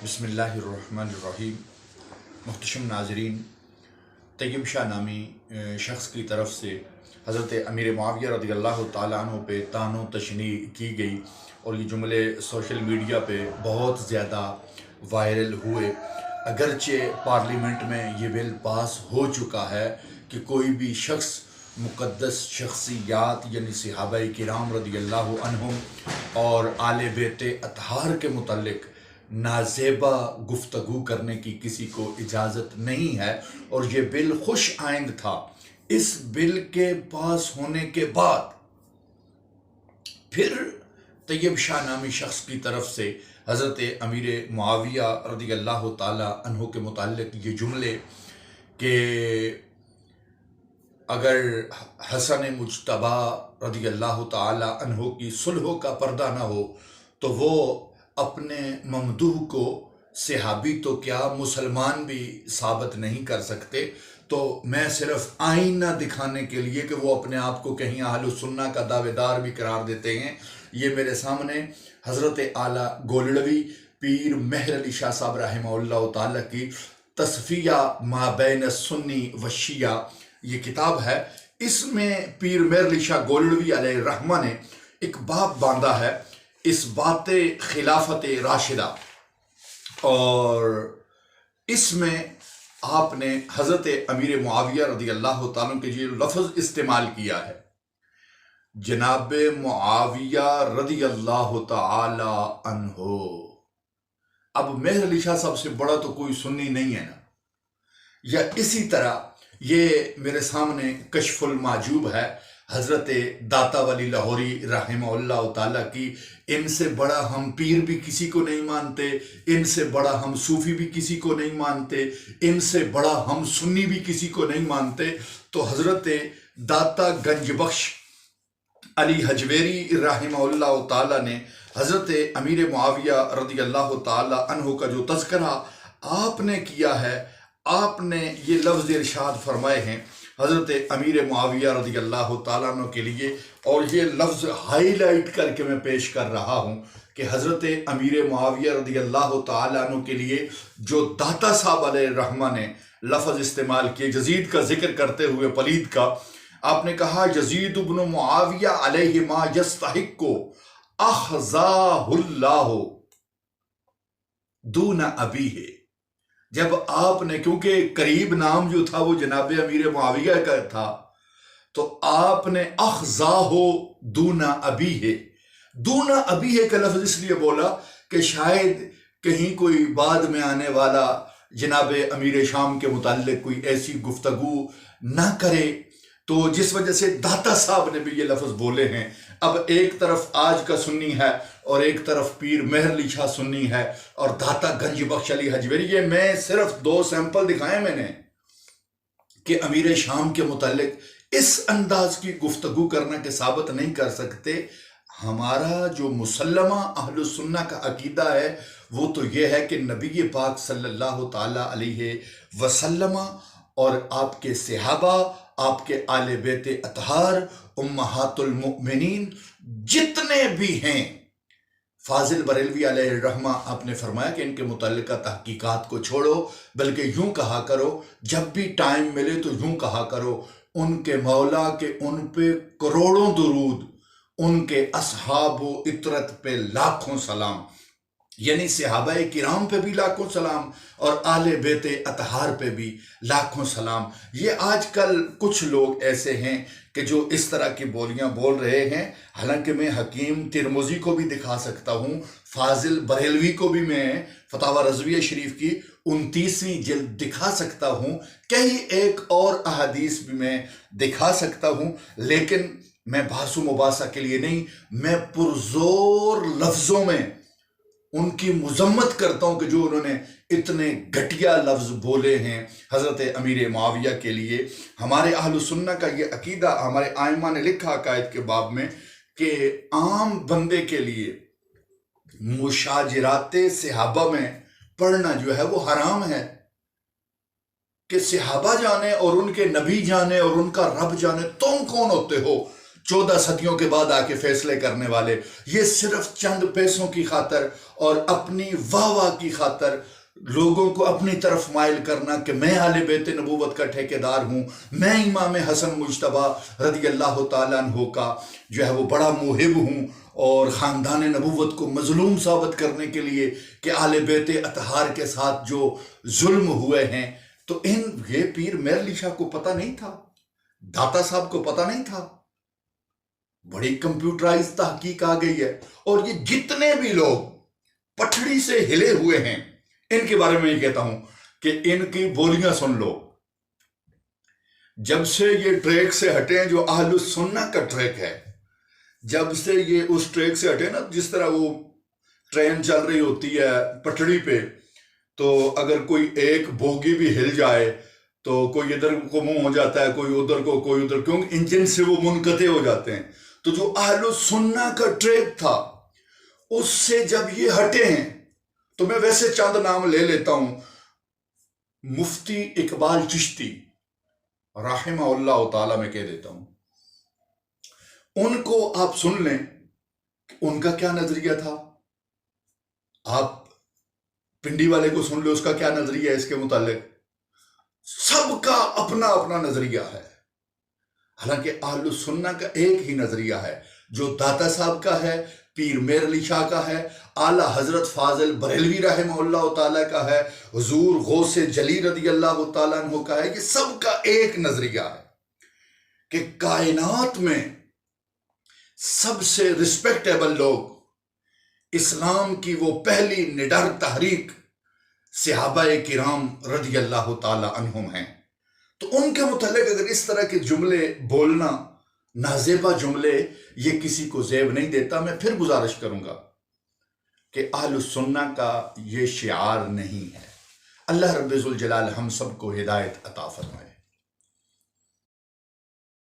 بسم اللہ الرحمن الرحیم۔ محتشم ناظرین، طیب شاہ نامی شخص کی طرف سے حضرت امیر معاویہ رضی اللہ تعالیٰ عنہ پہ طعن و تشنیع کی گئی اور یہ جملے سوشل میڈیا پہ بہت زیادہ وائرل ہوئے۔ اگرچہ پارلیمنٹ میں یہ بل پاس ہو چکا ہے کہ کوئی بھی شخص مقدس شخصیات یعنی صحابہ کرام رضی اللہ عنہم اور آل بیت اطہار کے متعلق نازیبا گفتگو کرنے کی کسی کو اجازت نہیں ہے، اور یہ بل خوش آئند تھا۔ اس بل کے پاس ہونے کے بعد پھر طیب شاہ نامی شخص کی طرف سے حضرت امیر معاویہ رضی اللہ تعالی عنہ کے متعلق یہ جملے کہ اگر حسن مجتبی رضی اللہ تعالی عنہ کی صلح کا پردہ نہ ہو تو وہ اپنے ممدوح کو صحابی تو کیا مسلمان بھی ثابت نہیں کر سکتے، تو میں صرف آئینہ دکھانے کے لیے کہ وہ اپنے آپ کو کہیں اہل السنہ کا دعوے دار بھی قرار دیتے ہیں، یہ میرے سامنے حضرت اعلیٰ گولڑوی پیر مہر علی شاہ صاحب رحمہ اللہ تعالیٰ کی تصفیہ ما بین السنی و شیعہ یہ کتاب ہے۔ اس میں پیر مہر علی شاہ گولڑوی علیہ الرحمہ نے ایک باب باندھا ہے، اس بات خلافت راشدہ، اور اس میں آپ نے حضرت امیر معاویہ رضی اللہ تعالیٰ کے یہ لفظ استعمال کیا ہے، جناب معاویہ رضی اللہ تعالی عنہ۔ اب مہر علی شاہ صاحب سے بڑا تو کوئی سنی نہیں ہے نا، یا اسی طرح یہ میرے سامنے کشف المحجوب ہے حضرت داتا ولی لاہوری رحمہ اللہ تعالیٰ کی، ان سے بڑا ہم پیر بھی کسی کو نہیں مانتے، ان سے بڑا ہم صوفی بھی کسی کو نہیں مانتے، ان سے بڑا ہم سنی بھی کسی کو نہیں مانتے۔ تو حضرت داتا گنج بخش علی حجویری رحمہ اللہ تعالیٰ نے حضرت امیر معاویہ رضی اللہ تعالیٰ عنہ کا جو تذکرہ آپ نے کیا ہے، آپ نے یہ لفظ ارشاد فرمائے ہیں حضرت امیر معاویہ رضی اللہ تعالیٰ عنہ کے لیے، اور یہ لفظ ہائی لائٹ کر کے میں پیش کر رہا ہوں کہ حضرت امیر معاویہ رضی اللہ تعالیٰ عنہ کے لیے جو داتا صاحب علیہ الرحمہ نے لفظ استعمال کیے یزید کا ذکر کرتے ہوئے، پلید کا، آپ نے کہا یزید ابن معاویہ علیہ ما یستحق اخزاہ اللہ دون ابیہ۔ جب آپ نے، کیونکہ قریب نام جو تھا وہ جناب امیر معاویہ کا تھا، تو آپ نے اخزاہ دون ابیہ، دون ابیہ کا لفظ اس لیے بولا کہ شاید کہیں کوئی بعد میں آنے والا جناب امیر شام کے متعلق کوئی ایسی گفتگو نہ کرے، تو جس وجہ سے داتا صاحب نے بھی یہ لفظ بولے ہیں۔ اب ایک طرف آج کا سنی ہے اور ایک طرف پیر مہر علی شاہ سنی ہے اور داتا گنج بخش علی حجویری، یہ میں صرف دو سیمپل دکھائے میں نے کہ امیر شام کے متعلق اس انداز کی گفتگو کرنا کہ ثابت نہیں کر سکتے۔ ہمارا جو مسلمہ اہل السنہ کا عقیدہ ہے وہ تو یہ ہے کہ نبی پاک صلی اللہ تعالیٰ علیہ وسلم اور آپ کے صحابہ، آپ کے آل بیت اطہار، امہات المؤمنین جتنے بھی ہیں، فاضل بریلوی علیہ الرحمہ آپ نے فرمایا کہ ان کے متعلقہ تحقیقات کو چھوڑو، بلکہ یوں کہا کرو، جب بھی ٹائم ملے تو یوں کہا کرو، ان کے مولا کے ان پہ کروڑوں درود، ان کے اصحاب و اطرت پہ لاکھوں سلام، یعنی صحابہ کرام پہ بھی لاکھوں سلام اور آل بیت اطہار پہ بھی لاکھوں سلام۔ یہ آج کل کچھ لوگ ایسے ہیں کہ جو اس طرح کی بولیاں بول رہے ہیں، حالانکہ میں حکیم ترمذی کو بھی دکھا سکتا ہوں، فاضل بریلوی کو بھی میں فتاوی رضویہ شریف کی 29ویں جلد دکھا سکتا ہوں، کئی ایک اور احادیث بھی میں دکھا سکتا ہوں، لیکن میں بحث و مباحثہ کے لیے نہیں، میں پرزور لفظوں میں ان کی مذمت کرتا ہوں کہ جو انہوں نے اتنے گھٹیا لفظ بولے ہیں حضرت امیر معاویہ کے لیے۔ ہمارے اہل سنہ کا یہ عقیدہ، ہمارے آئمہ نے لکھا عقائد کے باب میں کہ عام بندے کے لیے مشاجرات صحابہ میں پڑھنا جو ہے وہ حرام ہے، کہ صحابہ جانے اور ان کے نبی جانے اور ان کا رب جانے، تم کون ہوتے ہو 14 صدیوں کے بعد آ کے فیصلے کرنے والے، یہ صرف چند پیسوں کی خاطر اور اپنی واہ واہ کی خاطر لوگوں کو اپنی طرف مائل کرنا کہ میں اہل بیت نبوت کا ٹھیکیدار ہوں، میں امام حسن مجتبیٰ رضی اللہ تعالیٰ عنہ کا جو ہے وہ بڑا محب ہوں، اور خاندان نبوت کو مظلوم ثابت کرنے کے لیے کہ اہل بیت اطہار کے ساتھ جو ظلم ہوئے ہیں، تو یہ پیر مہر علی شاہ کو پتہ نہیں تھا، داتا صاحب کو پتہ نہیں تھا۔ بڑی کمپیوٹرائز تحقیق آ گئی ہے، اور یہ جتنے بھی لوگ پٹڑی سے ہلے ہوئے ہیں ان کے بارے میں یہ کہتا ہوں کہ ان کی بولیاں سن لو۔ جب سے یہ ٹریک سے ہٹے ہیں جو اہل السنہ کا ٹریک ہے، جب سے یہ اس ٹریک سے ہٹے نا، جس طرح وہ ٹرین چل رہی ہوتی ہے پٹڑی پہ، تو اگر کوئی ایک بوگی بھی ہل جائے تو کوئی ادھر کو منہ ہو جاتا ہے، کوئی ادھر کو، کوئی ادھر، کیونکہ انجن سے وہ منقطع ہو جاتے ہیں۔ تو جو اہل السنہ کا ٹریک تھا اس سے جب یہ ہٹے ہیں، تو میں ویسے چند نام لے لیتا ہوں۔ مفتی اقبال چشتی رحمہ اللہ تعالیٰ میں کہہ دیتا ہوں، ان کو آپ سن لیں کہ ان کا کیا نظریہ تھا، آپ پنڈی والے کو سن لیں اس کا کیا نظریہ ہے اس کے متعلق۔ سب کا اپنا اپنا نظریہ ہے، حالانکہ اہل السنہ کا ایک ہی نظریہ ہے جو داتا صاحب کا ہے، پیر مہر علی شاہ کا ہے، اعلیٰ حضرت فاضل بریلوی رحمہ اللہ تعالیٰ کا ہے، حضور غوث جلی رضی اللہ تعالیٰ عنہ کا ہے۔ یہ سب کا ایک نظریہ ہے کہ کائنات میں سب سے رسپیکٹیبل لوگ، اسلام کی وہ پہلی نڈر تحریک صحابہ کرام رضی اللہ تعالیٰ عنہم ہیں۔ تو ان کے متعلق اگر اس طرح کے جملے بولنا، نازیبہ جملے، یہ کسی کو زیب نہیں دیتا۔ میں پھر گزارش کروں گا کہ اہل السنہ کا یہ شعار نہیں ہے۔ اللہ رب ذوالجلال ہم سب کو ہدایت عطا فرمائے۔